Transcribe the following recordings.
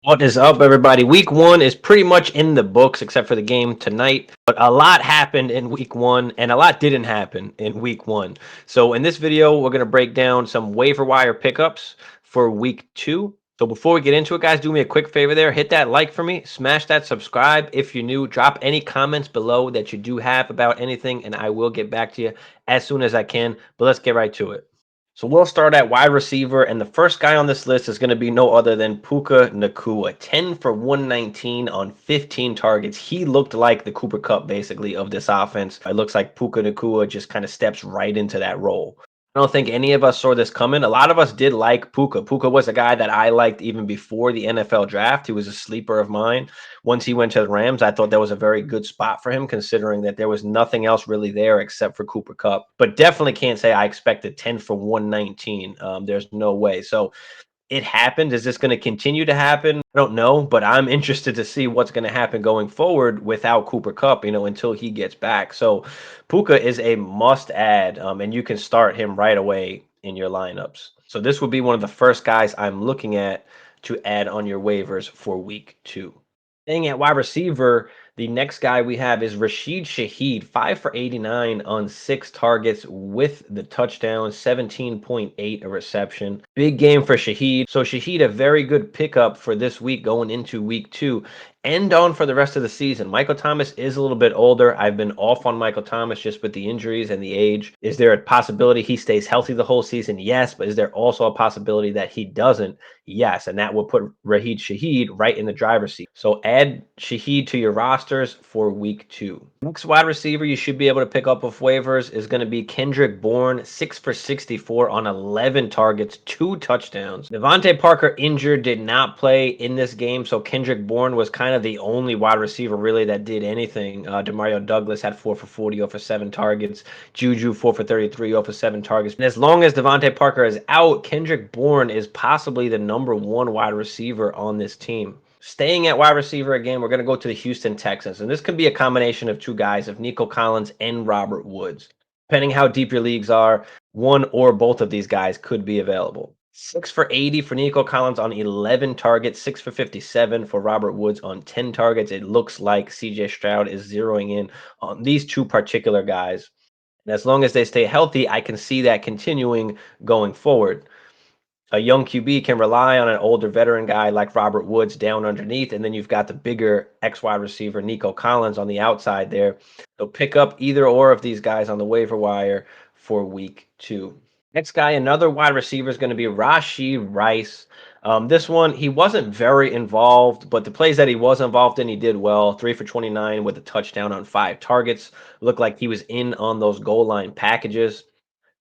What is up, everybody? Week one is pretty much in the books, except for the game tonight. But a lot happened in week one, and a lot didn't happen in week one. So in this video, we're going to break down some waiver wire pickups for week two. So before we get into it, guys, do me a quick favor there. Hit that like for me. Smash that subscribe if you're new. Drop any comments below that you do have about anything, and I will get back to you as soon as I can. But let's get right to it. So we'll start at wide receiver, and the first guy on this list is going to be no other than PUKA Nacua. 10 for 119 on 15 targets. He looked like the Cooper Kupp, basically, of this offense. It looks like Puka Nacua just kind of steps right into that role. I don't think any of us saw this coming. A lot of us did like Puka. Puka was a guy that I liked even before the NFL draft. He was a sleeper of mine. Once he went to the Rams, I thought that was a very good spot for him, considering that there was nothing else really there except for Cooper Kupp. But definitely can't say I expected 10 for 119. There's no way. So it happened. Is this going to continue to happen? I don't know, but I'm interested to see what's going to happen going forward without Cooper Kupp, until he gets back. So Puka is a must add, and you can start him right away in your lineups. So this would be one of the first guys I'm looking at to add on your waivers for week two. Staying at wide receiver, the next guy we have is Rashid Shaheed, 5 for 89 on 6 targets with the touchdown, 17.8 a reception. Big game for Shaheed. So Shaheed, a very good pickup for this week going into week two and on for the rest of the season. Michael Thomas is a little bit older. I've been off on Michael Thomas just with the injuries and the age. Is there a possibility he stays healthy the whole season? Yes, but is there also a possibility that he doesn't? Yes, and that will put Rashid Shaheed right in the driver's seat. So add Shaheed to your rosters for week two. Next wide receiver you should be able to pick up with waivers is going to be Kendrick Bourne, 6 for 64 on 11 targets, 2 touchdowns. Devontae Parker injured, did not play in this game, so Kendrick Bourne was kind of the only wide receiver really that did anything. Demario Douglas had 4 for 40 off of 7 targets. Juju 4 for 33 off of 7 targets. And as long as Devontae Parker is out, Kendrick Bourne is possibly the #1 wide receiver on this team. Staying at wide receiver again, we're going to go to the Houston Texans. And this could be a combination of two guys, of Nico Collins and Robert Woods. Depending how deep your leagues are, one or both of these guys could be available. 6 for 80 for Nico Collins on 11 targets, 6 for 57 for Robert Woods on 10 targets. It looks like CJ Stroud is zeroing in on these two particular guys. And as long as they stay healthy, I can see that continuing going forward. A young QB can rely on an older veteran guy like Robert Woods down underneath, and then you've got the bigger X wide receiver, Nico Collins, on the outside there. So pick up either or of these guys on the waiver wire for week two. Next guy, another wide receiver, is going to be Rashee Rice. This one, he wasn't very involved, but the plays that he was involved in, he did well. 3 for 29 with a touchdown on 5 targets. Looked like he was in on those goal line packages.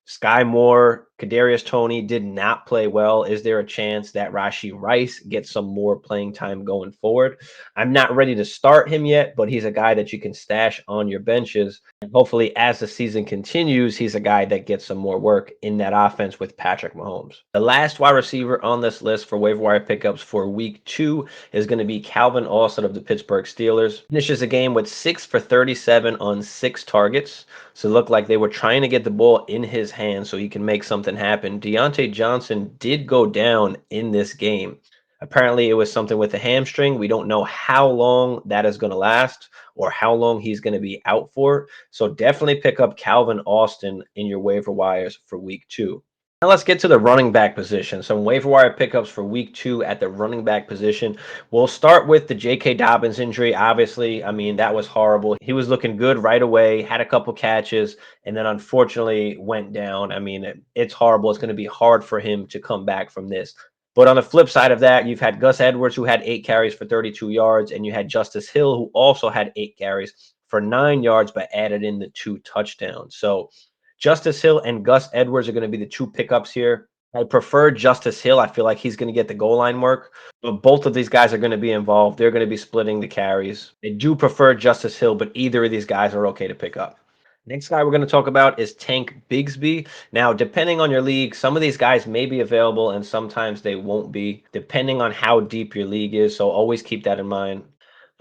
Sky Moore, Kadarius Toney did not play well. Is there a chance that Rashee Rice gets some more playing time going forward? I'm not ready to start him yet, but he's a guy that you can stash on your benches. And hopefully, as the season continues, he's a guy that gets some more work in that offense with Patrick Mahomes. The last wide receiver on this list for waiver wire pickups for week two is going to be Calvin Austin of the Pittsburgh Steelers. Finishes the game with 6 for 37 on 6 targets. So it looked like they were trying to get the ball in his hands so he can make something happen. Deontay Johnson did go down in this game. Apparently, it was something with the hamstring. We don't know how long that is going to last or how long he's going to be out for. So definitely pick up Calvin Austin in your waiver wires for week two. Now let's get to the running back position. Some waiver wire pickups for week two at the running back position. We'll start with the J.K. Dobbins injury. Obviously, I mean, that was horrible. He was looking good right away, had a couple catches, and then unfortunately went down. I mean, it's horrible. It's going to be hard for him to come back from this. But on the flip side of that, you've had Gus Edwards, who had 8 carries for 32 yards, and you had Justice Hill, who also had 8 carries for 9 yards, but added in the 2 touchdowns. So Justice Hill and Gus Edwards are going to be the 2 pickups here. I prefer Justice Hill. I feel like he's going to get the goal line work, but both of these guys are going to be involved. They're going to be splitting the carries. I do prefer Justice Hill, but either of these guys are okay to pick up. Next guy we're going to talk about is Tank Bigsby. Now, depending on your league, some of these guys may be available and sometimes they won't be, depending on how deep your league is. So always keep that in mind.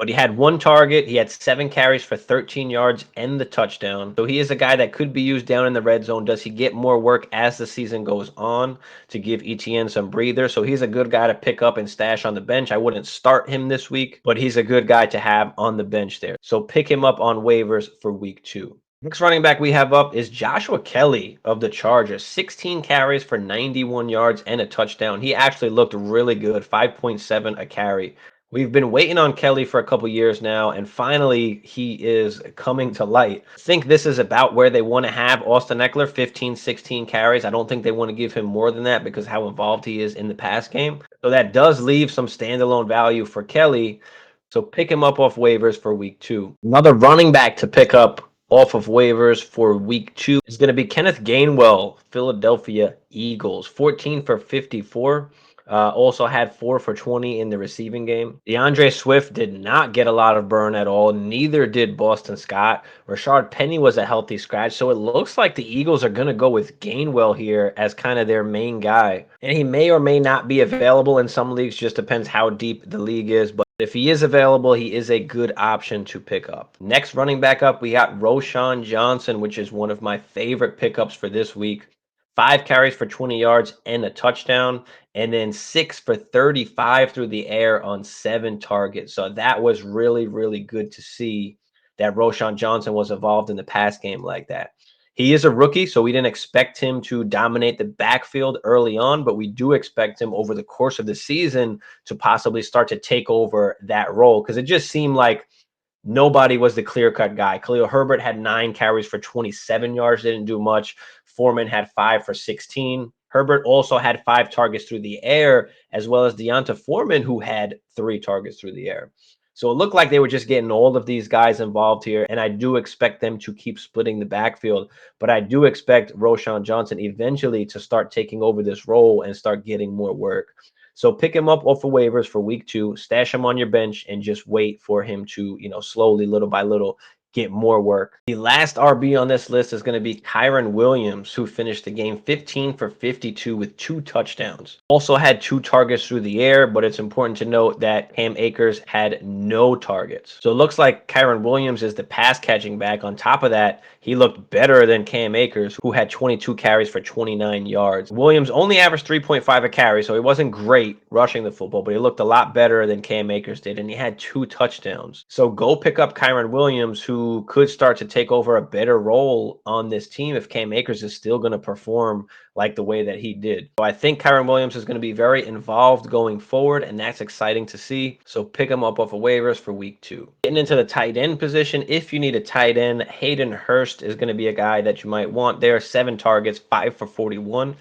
But he had 1 target. He had 7 carries for 13 yards and the touchdown. So he is a guy that could be used down in the red zone. Does he get more work as the season goes on to give ETN some breather? So he's a good guy to pick up and stash on the bench. I wouldn't start him this week, but he's a good guy to have on the bench there. So pick him up on waivers for week 2. Next running back we have up is Joshua Kelly of the Chargers. 16 carries for 91 yards and a touchdown. He actually looked really good, 5.7 a carry. We've been waiting on Kelly for a couple years now, and finally he is coming to light. I think this is about where they want to have Austin Eckler, 15, 16 carries. I don't think they want to give him more than that because how involved he is in the pass game. So that does leave some standalone value for Kelly. So pick him up off waivers for week 2. Another running back to pick up off of waivers for week 2 is going to be Kenneth Gainwell, Philadelphia Eagles. 14 for 54. Also had 4 for 20 in the receiving game. DeAndre Swift did not get a lot of burn at all. Neither did Boston Scott. Rashard Penny was a healthy scratch. So it looks like the Eagles are going to go with Gainwell here as kind of their main guy. And he may or may not be available in some leagues. Just depends how deep the league is. But if he is available, he is a good option to pick up. Next running back up, we got ROSCHON Johnson, which is one of my favorite pickups for this week. 5 carries for 20 yards and a touchdown, and then 6 for 35 through the air on 7 targets. So that was really, really good to see that ROSCHON Johnson was involved in the pass game like that. He is a rookie, so we didn't expect him to dominate the backfield early on, but we do expect him over the course of the season to possibly start to take over that role because it just seemed like nobody was the clear-cut guy. Khalil Herbert had 9 carries for 27 yards, didn't do much. Foreman had 5 for 16. Herbert also had 5 targets through the air, as well as Deonta Foreman, who had 3 targets through the air. So it looked like they were just getting all of these guys involved here, and I do expect them to keep splitting the backfield. But I do expect ROSCHON Johnson eventually to start taking over this role and start getting more work. So pick him up off of waivers for week 2, stash him on your bench, and just wait for him to, slowly, little by little, get more work. The last RB on this list is going to be KYREN Williams, who finished the game 15 for 52 with 2 touchdowns. Also had 2 targets through the air, but it's important to note that Cam Akers had no targets. So it looks like KYREN Williams is the pass catching back. On top of that, he looked better than Cam Akers, who had 22 carries for 29 yards. Williams only averaged 3.5 a carry, so he wasn't great rushing the football, but he looked a lot better than Cam Akers did, and he had 2 touchdowns. So go pick up KYREN Williams, who could start to take over a better role on this team if Cam Akers is still going to perform like the way that he did. So I think KYREN Williams is going to be very involved going forward, and that's exciting to see. So pick him up off of waivers for week 2. Getting into the tight end position, if you need a tight end, Hayden Hurst is going to be a guy that you might want there. 7 targets, 5 for 41.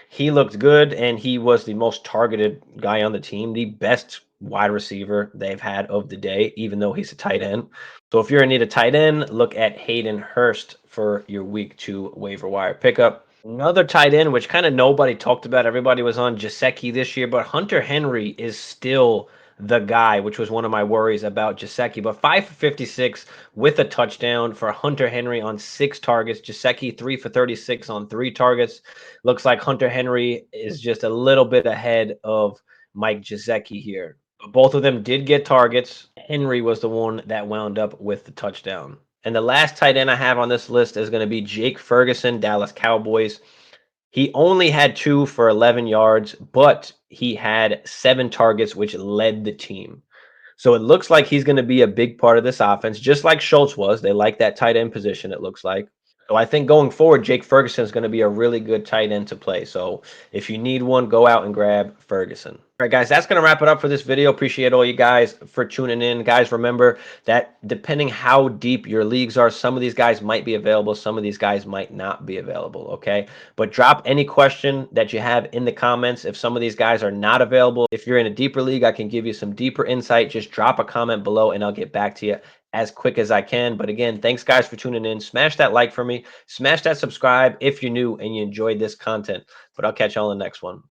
He looked good, and he was the most targeted guy on the team, the best wide receiver they've had of the day, even though he's a tight end. So if you're in need of tight end, look at Hayden Hurst for your week 2 waiver wire pickup. Another tight end, which kind of nobody talked about. Everybody was on Gesicki this year, but Hunter Henry is still the guy, which was one of my worries about Gesicki. But 5 for 56 with a touchdown for Hunter Henry on 6 targets. Gesicki 3 for 36 on 3 targets. Looks like Hunter Henry is just a little bit ahead of Mike Gesicki here. But both of them did get targets. Henry was the one that wound up with the touchdown. And the last tight end I have on this list is going to be Jake Ferguson, Dallas Cowboys. He only had 2 for 11 yards, but he had 7 targets, which led the team. So it looks like he's going to be a big part of this offense, just like Schultz was. They like that tight end position, it looks like. So I think going forward, Jake Ferguson is going to be a really good tight end to play. So if you need one, go out and grab Ferguson. All right, guys, that's going to wrap it up for this video. Appreciate all you guys for tuning in. Guys, remember that depending how deep your leagues are, some of these guys might be available. Some of these guys might not be available, okay? But drop any question that you have in the comments. If some of these guys are not available, if you're in a deeper league, I can give you some deeper insight. Just drop a comment below and I'll get back to you as quick as I can. But again, thanks guys for tuning in. Smash that like for me. Smash that subscribe if you're new and you enjoyed this content. But I'll catch y'all in the next one.